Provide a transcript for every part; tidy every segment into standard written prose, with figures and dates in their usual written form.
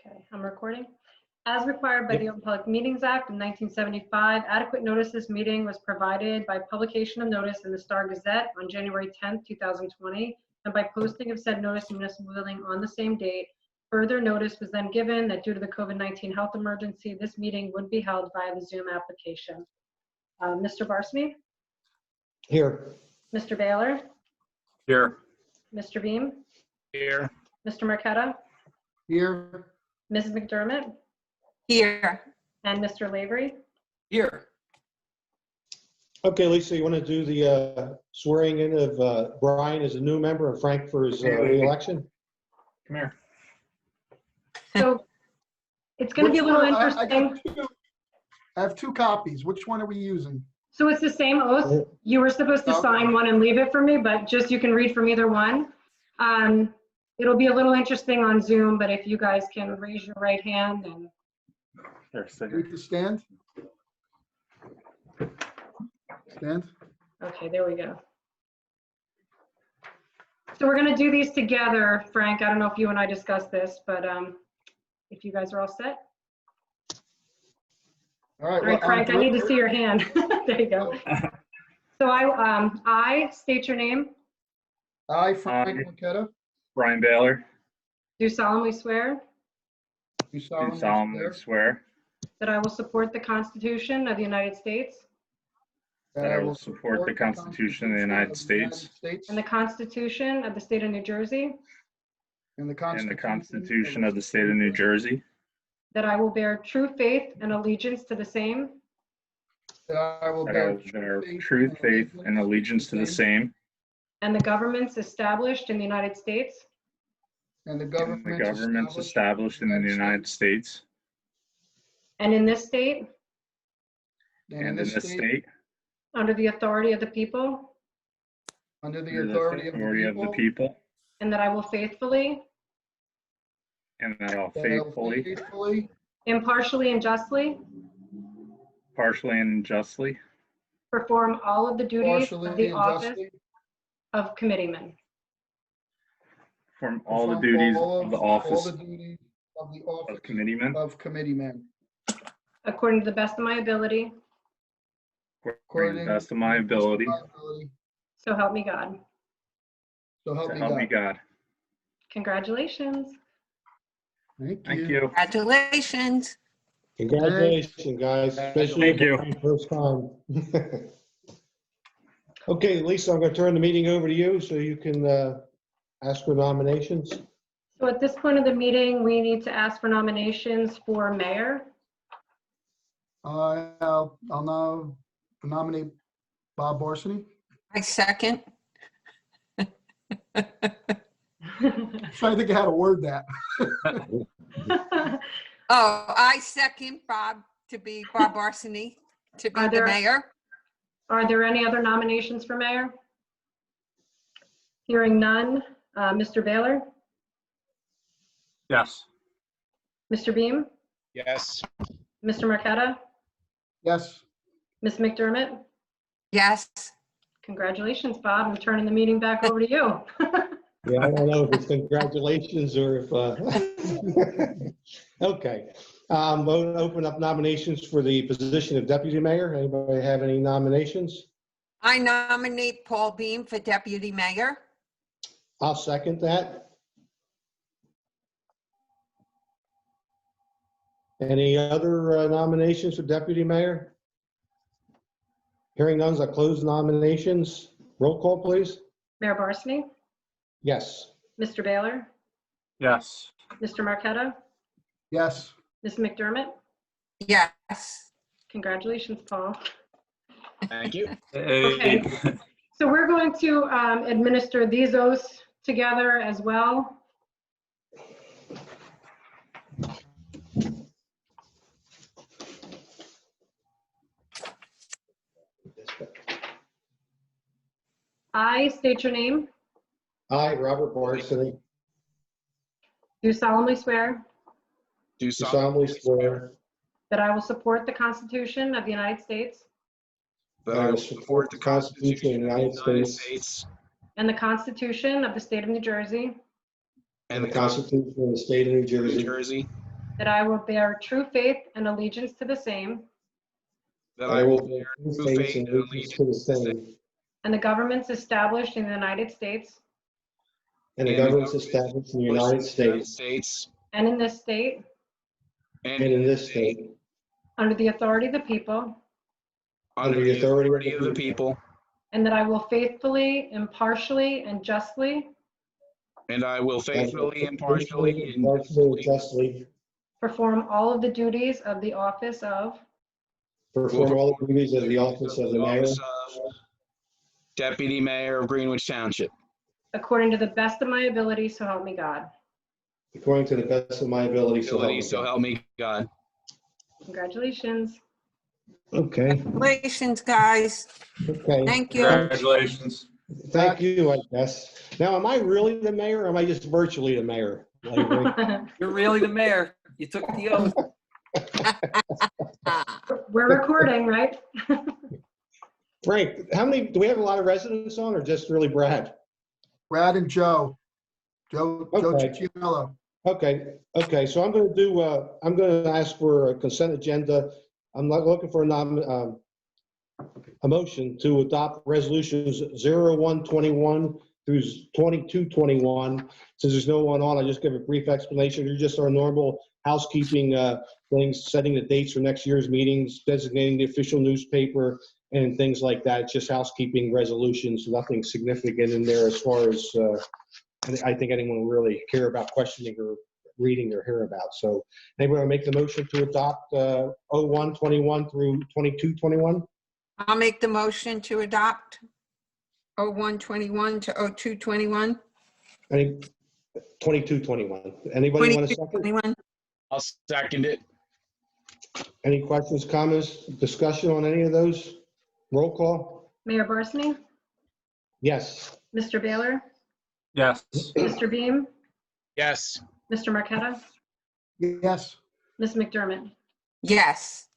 Okay, I'm recording. As required by the Open Public Meetings Act of 1975, adequate notice this meeting was provided by publication of notice in the Star Gazette on January 10th, 2020, and by posting of said notice in municipal building on the same date. Further notice was then given that due to the COVID-19 health emergency, this meeting would be held via the Zoom application. Mr. Barsney? Here. Mr. Baylor? Here. Mr. Beam? Here. Mr. Marqueta? Here. Mrs. McDermott? Here. And Mr. Lavery? Here. Okay, Lisa, you want to do the swearing in of Brian as a new member and Frank for his re-election? Come here. So it's going to be a little interesting. I have two copies. Which one are we using? So it's the same oath. You were supposed to sign one and leave it for me, but just you can read from either one. It'll be a little interesting on Zoom, but if you guys can raise your right hand and. Need to stand? Stand? Okay, there we go. So we're going to do these together, Frank. I don't know if you and I discussed this, but if you guys are all set. All right. All right, Frank, I need to see your hand. There you go. So I state your name. I, Frank Marqueta, Brian Baylor. Do solemnly swear do Do solemnly solemnly swear that I will support the Constitution of the United States that I will support the Constitution of the United States and the Constitution of the State of New Jersey, and the and the Constitution of the State of New Jersey, that I will bear true faith and allegiance to the same that I will that I will bear true faith and allegiance to the same, and the governments established in the United States and the and the governments governments established in the United States and in this state and in this state, under the authority of the people, under the under authority of the people, and that I will faithfully, and that I'll that I will faithfully, faithfully, impartially, and justly partially, and justly perform all of the duties of partially, the and office justly of committeeman, perform all the perform duties all of the all office the duties of the of office committeeman of committeeman, according to the best of my ability, according to the best of my ability, so help me God. So help so me help me God. God. Congratulations. Thank you. Congratulations. Congratulations, guys. Especially Thank you. for the first time. Okay, Lisa, I'm going to turn the meeting over to you so you can ask for nominations. So at this point of the meeting, we need to ask for nominations for mayor. I'll now nominate Bob Barsney. I second. Trying to think of how to word that. Oh, I second Bob Barsney to be Are the there- mayor. Are there any other nominations for mayor? Hearing none. Mr. Baylor? Yes. Mr. Beam? Yes. Mr. Marqueta? Yes. Ms. McDermott? Yes. Congratulations, Bob. I'm turning the meeting back over to you. Yeah, I don't know if it's congratulations or if, okay. We'll open up nominations for the position of deputy mayor. Anybody have any nominations? I nominate Paul Beam for deputy mayor. I'll second that. Any other nominations for deputy mayor? Hearing none, I close nominations. Roll call, please. Mayor Barsney? Yes. Mr. Baylor? Yes. Mr. Marqueta? Yes. Ms. McDermott? Yes. Congratulations, Paul. Thank you. Okay. So we're going to administer these oaths together as well. I state your name. I, Robert Barsney, Do solemnly swear do solemnly swear that I will support the Constitution of the United States that I will support the Constitution of the United States and the Constitution of the State of New Jersey, and the Constitution of the State of New Jersey, that I will bear true faith and allegiance to the same that I will bear true faith and allegiance to the same, and the governments established in the United States and the governments established in the United States and in this state and in this state, under the authority of the people, under the authority of the people, and that I will faithfully, impartially, and justly and I will faithfully, impartially, and and justly perform all of the duties of the office of perform all the duties of the office of the mayor office of Deputy Mayor of Greenwich Township, according to the best of my ability, so help me God. according to the best of my ability, so help me so God. help me God. Congratulations. Okay, Congratulations, guys. okay. Thank you. Congratulations. Thank you, I guess. Now, am I really the mayor or am I just virtually the mayor? Larry? You're really the mayor. You took the oath. We're recording, right? Frank, do we have a lot of residents on or just really Brad? Brad and Joe. Joe Okay. Cicciello. Okay, so I'm gonna ask for a consent agenda. I'm not looking for a motion to adopt resolutions 0121 through 2221. Since there's no one on, I'll just give a brief explanation. They're just our normal housekeeping things, setting the dates for next year's meetings, designating the official newspaper, and things like that. It's just housekeeping resolutions, nothing significant in there as far as I think anyone will really care about questioning or reading or hear about. So anybody want to make the motion to adopt 0121 through 2221? I'll make the motion to adopt 0121 to 0221. Any 2221? Anybody want a second? 2221. I'll second it. Any questions, comments, discussion on any of those? Roll call? Mayor Barsney? Yes. Mr. Baylor? Yes. Mr. Beam? Yes. Mr. Marqueta? Yes. Ms. McDermott? Yes.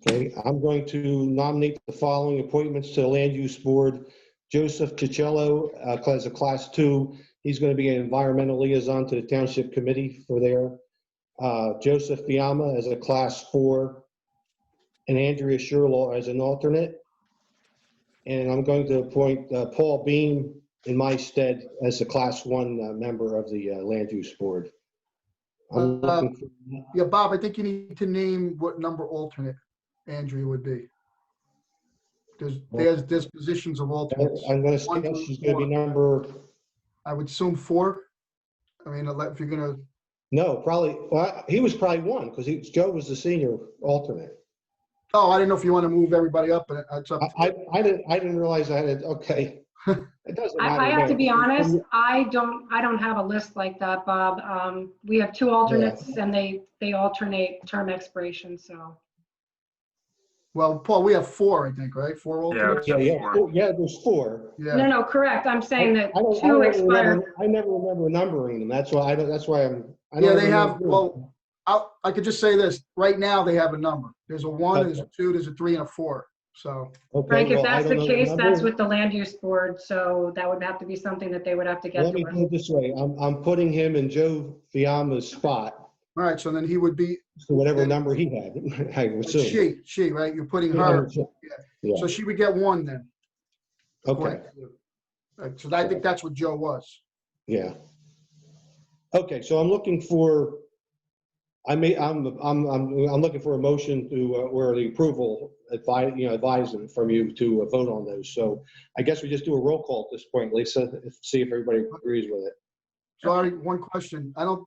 Okay, I'm going to nominate the following appointments to the Land Use Board. Joseph Cicciello, as a Class 2. He's going to be an environmental liaison to the Township Committee for there. Joseph Fiamma as a Class 4. And Andrea Sherlaw as an alternate. And I'm going to appoint Paul Beam in my stead as a Class 1 member of the Land Use Board. I'm looking for, Yeah, Bob, I think you need to name what number alternate Andrea would be. There's positions of alternates. I'm going to One say through she's going to be four. number, I would assume 4. I mean, if you're gonna, no, probably, well, he was probably 1 because Joe was the senior alternate. oh, I didn't know if you want to move everybody up, but it's up. I didn't realize I had it. Okay. It doesn't matter. I have to man. be honest, I don't have a list like that, Bob. We have 2 alternates and they alternate term expiration, so. Well, Paul, we have 4, I think, right? 4 alternates? Yeah, there's 4. Yeah. No, correct. I'm saying that I don't 2 expire. remember, I never remember numbering them. That's why I Yeah, don't they have, remember. well, I could just say this, right now they have a number. There's a 1, there's a 2, there's a 3, and a 4, so. Okay, Frank, if well, I that's don't the know case, number. that's with the land use board, so that would have to be something that they would have to get Let me to do us. it this way. I'm putting him in Joe Fiamma's spot, All right, so then he would be, so whatever number he had, I would assume. she, right? You're putting her, Yeah, so she would get 1 then. okay, Right, so I think that's what Joe was. yeah. Okay, so I'm looking for, I'm looking for a motion to, or the approval, advisement from you to vote on those. So I guess we just do a roll call at this point, Lisa, see if everybody agrees with it. Sorry, one question. Sure.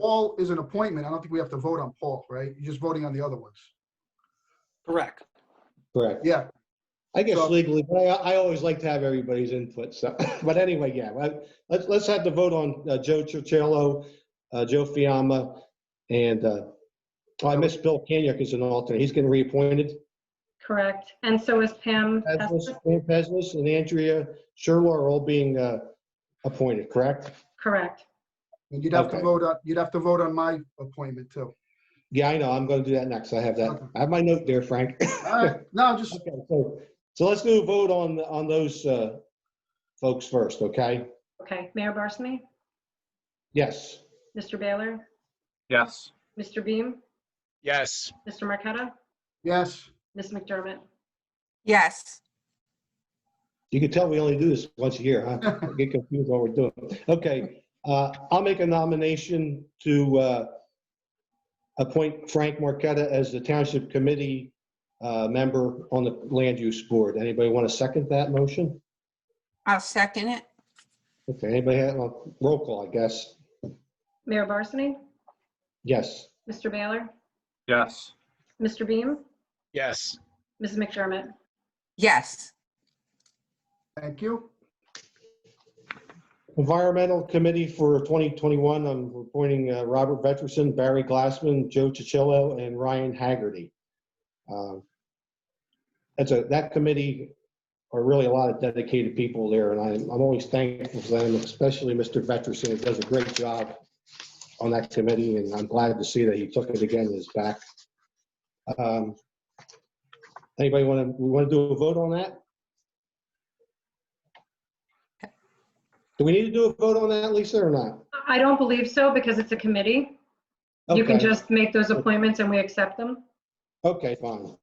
Paul is an appointment. I don't think we have to vote on Paul, right? You're just voting on the other ones. Correct. Correct. Yeah, I guess So- legally, but I always like to have everybody's input, so, but anyway, yeah, let's have the vote on Joe Cicciello, Joe Fiamma, and, I missed Bill Kanyuk as an alternate. He's getting reappointed. Correct. And so is Pam. Pam Pesnis and Andrea Sherlaw are all being appointed, correct? Correct. and you'd have to Okay. vote on my appointment too. Yeah, I know, I'm gonna do that next. I have that. Okay. I have my note there, Frank. All right, no, just, Okay, so let's do a vote on those folks first, okay? Okay. Mayor Barsney? Yes. Mr. Baylor, Yes. Mr. Beam, Yes. Mr. Marqueta, Yes. Ms. McDermott. Yes. You can tell we only do this once a year, huh? I get confused what we're doing. Okay, I'll make a nomination to appoint Frank Marqueta as the Township Committee member on the Land Use Board. Anybody want to second that motion? I'll second it. Okay, anybody have, roll call, I guess. Mayor Barsney, Yes. Mr. Baylor, Yes. Mr. Beam, Yes. Ms. McDermott. Yes. Thank you. Environmental Committee for 2021, I'm appointing Robert Veterson, Barry Glassman, Joe Chichillo, and Ryan Haggerty. That committee are really a lot of dedicated people there, and I'm always thankful for them, especially Mr. Veterson, who does a great job on that committee, and I'm glad to see that he took it again in his back. Anybody want to do a vote on that? Do we need to do a vote on that, Lisa, or not? I don't believe so because it's a committee. You can Okay. just make those appointments and we accept them. Okay, fine.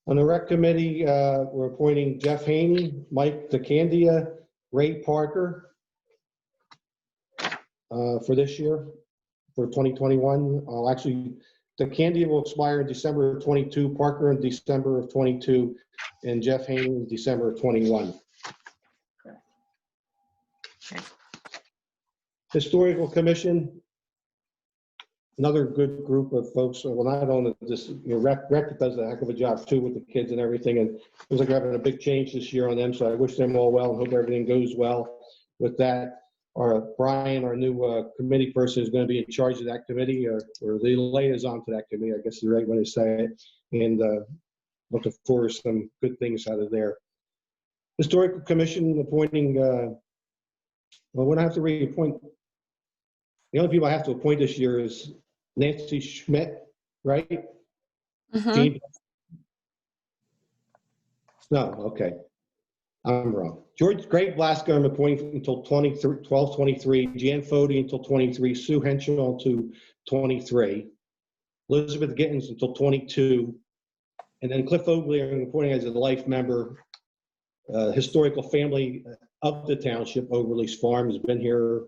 On the rec committee, we're appointing Jeff Haney, Mike DeCandia, Ray Parker for this year, for 2021. Actually, DeCandia will expire in December of 22, Parker in December of 22, and Jeff Haney in December of 21. Okay. Historical Commission, another good group of folks. Well, not only this, Rec does a heck of a job too with the kids and everything. And it looks like we're having a big change this year on them. So I wish them all well and hope everything goes well with that. Brian, our new committee person, is going to be in charge of that committee, or the liaison to that committee, I guess is the right way to say it. And looking for some good things out of there. Historical Commission appointing, well, we don't have to reappoint. The only people I have to appoint this year is Nancy Schmidt, right? Mhm. Jean? No, okay. I'm wrong. Greg Blasco, I'm appointing until 12/23. Jan Fody until 23. Sue Henschel to 23. Elizabeth Gittens until 22. And then Cliff Oakley, I'm appointing as a life member. Historical family of the township, Overlease Farm, has been here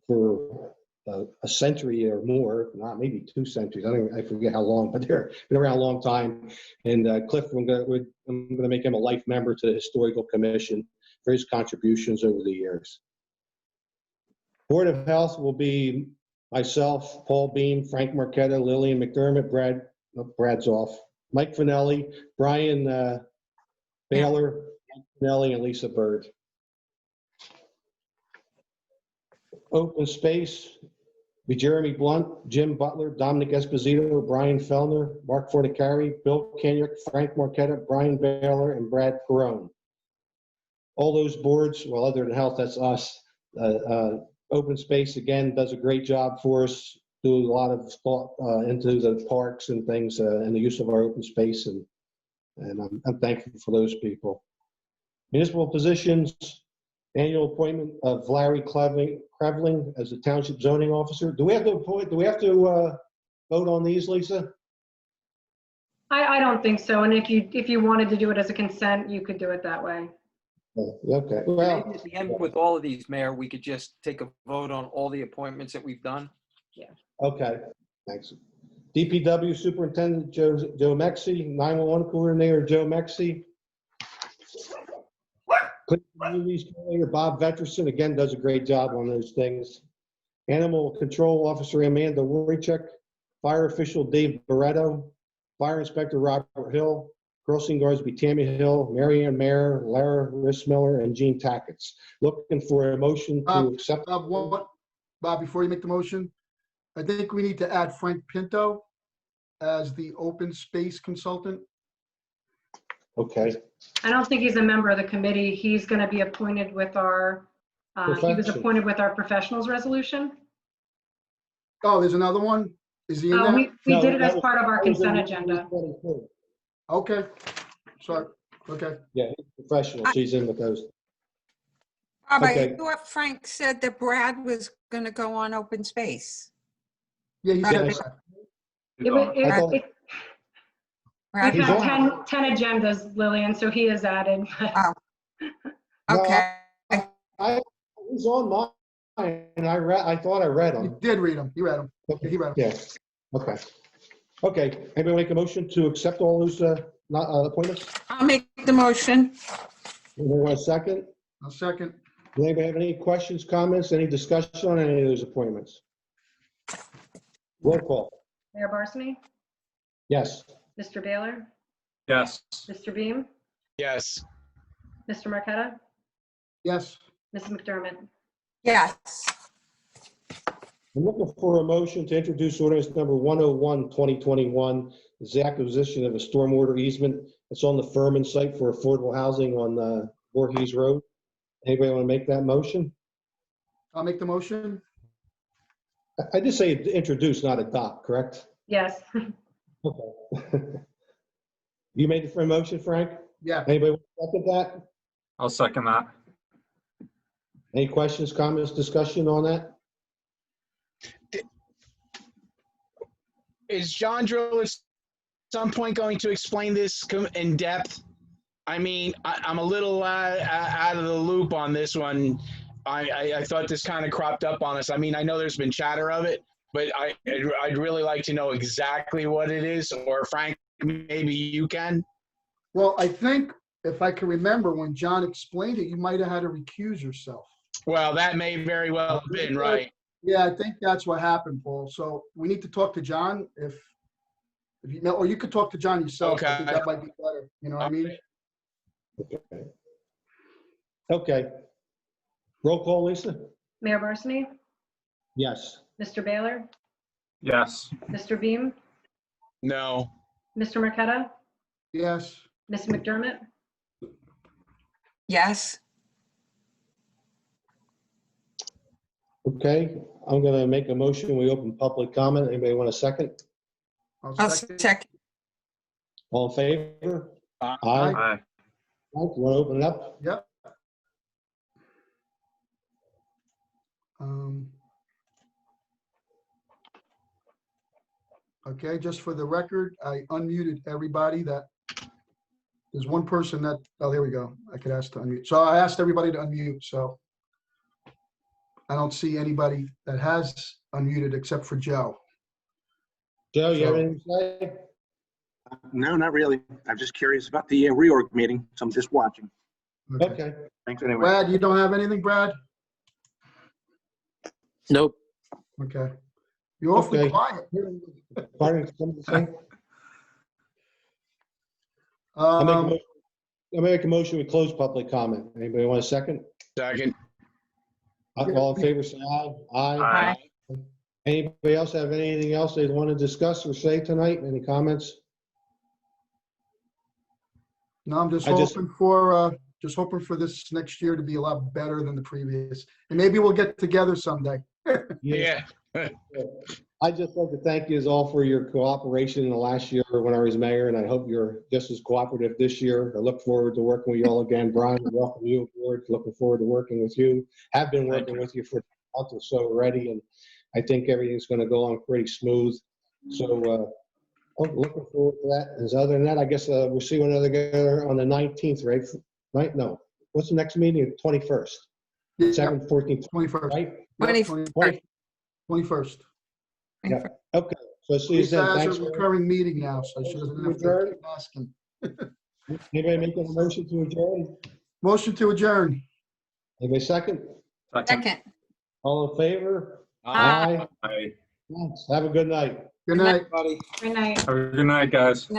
for a century or more, not maybe 2 centuries. I forget how long, but they're been around a long time. And Cliff, I'm going to make him a life member to the Historical Commission for his contributions over the years. Board of Health will be myself, Paul Beam, Frank Marqueta, Lillian McDermott, Brad's off, Mike Finelli, Brian Baylor, Finelli, and Lisa Bird. Open Space, be Jeremy Blunt, Jim Butler, Dominic Esposito, Brian Fellner, Mark Forticari, Bill Kenyuk, Frank Marqueta, Brian Baylor, and Brad Perone. All those boards, well, other than health, that's us. Open Space, again, does a great job for us, do a lot of thought into the parks and things and the use of our open space, and I'm thankful for those people. Municipal positions, annual appointment of Larry Krevling as the Township Zoning Officer. Do we have to vote on these, Lisa? I don't think so. And if you wanted to do it as a consent, you could do it that way. Okay, well, Maybe at the end with all of these, Mayor, we could just take a vote on all the appointments that we've done. okay, thanks. DPW Superintendent Joe Mexi, 911 Coordinator Joe Mexi. Communities Coordinator Bob Veterson, again, does a great job on those things. Animal Control Officer Amanda Wojcik, Fire Official Dave Barretto, Fire Inspector Robert Hill, Crossing Guards be Tammy Hill, Marianne Mayer, Lara Rissmiller, and Jean Tacketts. Looking for a motion to accept. Bob, before you make the motion, I think we need to add Frank Pinto as the open space consultant. Okay. I don't think he's a member of the committee. He's going to be appointed with our, he was Professional. appointed with our professionals resolution. Oh, there's another one? Is he in there? We No, did it that as was- part of our that was in consent the- agenda. Okay, sorry, okay. Yeah, he's professional. She's in with those. Bob, I Okay. thought Frank said that Brad was going to go on open space. Yeah, he Right. said Yes. that. It wa- I thought- We've Right? He's on. had 10 agendas, Lillian, so he is added. Oh. No, Okay. I was on mine, and I thought I read You them. did read them. You read them. Yeah, he read them. Yeah, okay. Okay, anybody make a motion to accept all those appointments? I'll make the motion. Anybody want a second? I'll second. Does anybody have any questions, comments, any discussion on any of those appointments? Roll call. Mayor Barsney? Yes. Mr. Baylor? Yes. Mr. Beam? Yes. Mr. Marqueta? Yes. Mrs. McDermott? Yes. I'm looking for a motion to introduce ordinance number 101, 2021. It's the acquisition of a stormwater easement. It's on the Furman site for affordable housing on Voorhees Road. Anybody want to make that motion? I'll make the motion. I just say introduce, not adopt, correct? Yes. Okay. You made the motion, Frank? Yeah. Anybody want to second that? I'll second that. Any questions, comments, discussion on that? Is John Drill at some point going to explain this in depth? I mean, I'm a little out of the loop on this one. I thought this kind of cropped up on us. I mean, I know there's been chatter of it, but I'd really like to know exactly what it is, or Frank, maybe you can. Well, I think if I can remember when John explained it, you might have had to recuse yourself. Well, that may very well have been, right? Yeah, I think that's what happened, Paul. So we need to talk to John if you know, or you could talk to John yourself. I think Okay. that might be better. You know what I mean? Okay. Roll call, Lisa? Mayor Barsney? Yes. Mr. Baylor? Yes. Mr. Beam? No. Mr. Marqueta? Yes. Mrs. McDermott? Yes. Okay, I'm going to make a motion. We open public comment. Anybody want a second? I'll I'll second. second. All in favor? Aye. Aye. Aye. You want to open it up? Yep. Okay, just for the record, I unmuted everybody that, there's one person that, oh, there we go. I could ask to unmute. So I asked everybody to unmute, so I don't see anybody that has unmuted except for Joe. Joe, you have anything to say? No, not really. I'm just curious about the reorg meeting, so I'm just watching. Okay. Okay. Thanks anyway. Brad, you don't have anything, Brad? Nope. Okay. You're awfully Okay. quiet. Pardon, something to say? I'll make a motion. We close public comment. Anybody want a second? Second. All in favor, say aye. Aye. Anybody else have anything else they want to discuss or say tonight? Any comments? No, I'm just hoping for this next year to be a lot better than the previous. And maybe we'll get together someday. Yeah. I'd just like to thank you all for your cooperation in the last year when I was mayor, and I hope you're just as cooperative this year. I look forward to working with you all again. Brian, welcome you aboard. Looking forward to working with you. Have been working with you for a month or so already, and I think everything's going to go on pretty smooth. So I'm looking forward to that. And other than that, I guess we'll see one another together on the 19th, right? Right? No. What's the next meeting? 21st. Yeah, 2nd, 14th, 21st. right? 21st. Yeah. Okay. So see you Lisa then. has Thanks. a recurring meeting now, so she doesn't have to keep asking. Anybody making a motion to adjourn? Motion to adjourn. Anybody second? Second. All in favor? Aye. Aye. Thanks. Have a good night. Good night. Buddy. Good night. Have a good night, guys.